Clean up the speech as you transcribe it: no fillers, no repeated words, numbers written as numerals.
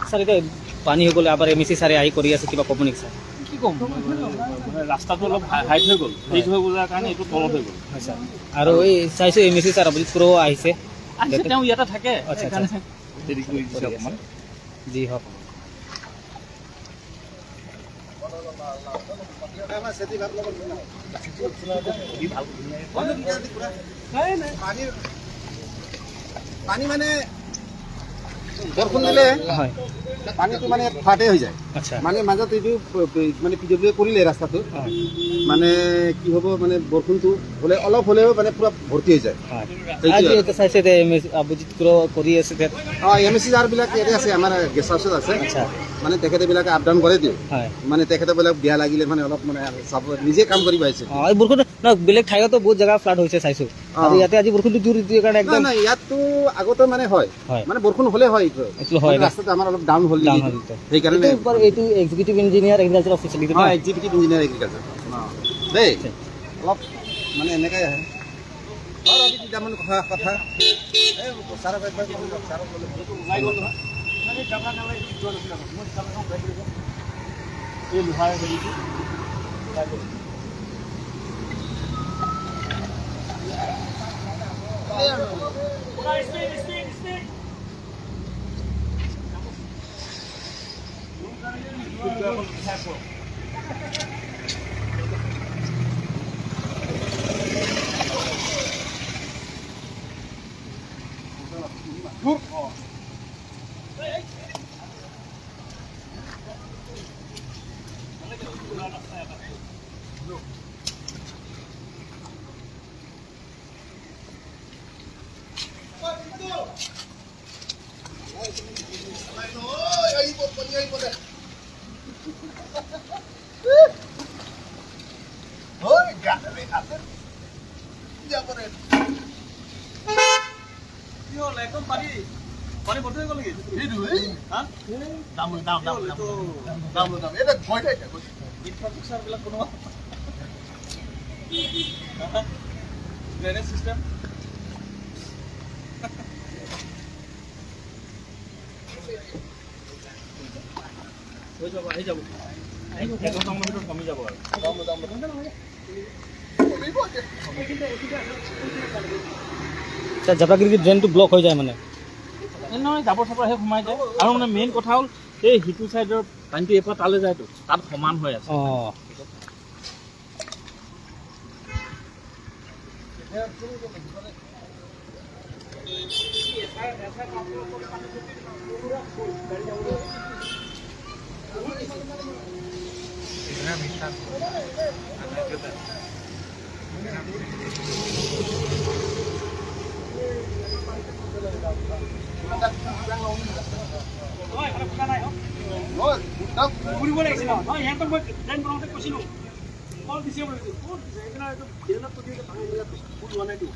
Sir এটা পানী হৈ গ'লে আবাৰ এমএসি স্যাৰে আহি কৰি আছে কিবা ক'ব নেকি স্যাৰ? কি ক'ম ৰাস্তাটো অলপ হাইট হৈ গ'ল হাইট হৈ গ'লাৰ কাৰণে এইটো তলত হৈ গ'ল হয় স্যাৰ আৰু এই চাইছো এমএসি স্যাৰ অভিজিৎ খুড়ো আহিছে তেওঁ ইয়াতে থাকে আচ্ছা আচ্ছা দেৰি কৰি দিছে অকণমান জি হওক পানী মানে বৰষুণ দিলে হয় পানীটো মানে ফাটে হৈ যায় আচ্ছা মানে মাজত এইটো মানে পিডব্লিউ কৰিলে ৰাস্তাটো মানে কি হ'ব মানে বৰষুণটো হ'লে অলপ হ'লেও মানে পুৰা ভৰ্তি হৈ যায় আজি এটা চাইছে যে এমএসি অভিজিৎ খুড়ো কৰি আছে যে এমএসি যাৰবিলাক ইয়াতে আছে আমাৰ গেষ্ট হাউচত আছে আচ্ছা মানে তেখেতবিলাকে আপ ডাউন কৰে দিওঁ হয় মানে তেখেতবিলাক বিয়া লাগিলে মানে অলপ মানে চাব নিজে কাম কৰিব আহিছে এই বৰষুণ ন বেলেগ ঠাইতো বহুত জেগা ফ্লাড হৈছে চাইছো আৰু ইয়াতে আজি বৰষুণটো জোৰ দিয়ে কাৰণে একদম নাই ইয়াততো আগতে মানে হয় মানে বৰষুণ হ'লে হয় এইটো হয় ৰাস্তাটো আমাৰ অলপ ডাউন হ'ল সেইকাৰণে এইটো এক্সিকিউটিভ ইঞ্জিনিয়াৰ এগ্ৰিকালচাৰ অফিচিয়েলিটি হয় এক্সিকিউটিভ ইঞ্জিনিয়াৰ এগ্ৰিকালচাৰ দেই অলপ মানে এনেকৈ আহে আৰু আমি দুটামান কথা ছাৰক একবাৰ ছাৰক ওলাই গ'ল নহয় এই লোহাৰ হেৰিটো একদম পানী পানী ভৰ্তি হৈ গ'ল নেকি ইনফ্ৰাষ্ট্ৰাকচাৰবিলাক বনোৱা ড্ৰেনেজ চিষ্টেম হৈ যাব আহি যাব এঘণ্টামানৰ ভিতৰত কমি যাব আৰু জাপাগিৰি ড্ৰেইনটো ব্লক হৈ যায় মানে নহয় জাবৰ চাবৰ আহি সোমাই যায় আৰু মানে মেইন কথা হ'ল এই সিটো চাইডৰ পানীটো এইফালে তালৈ যায়তো তাত সমান হৈ আছে অঁ ফুৰিব লাগিছিল নহয় সিহঁতক মই ড্ৰেইন বনাওঁতে কৈছিলোঁ কল দিছে বুলি ফুল যোৱা নাইতো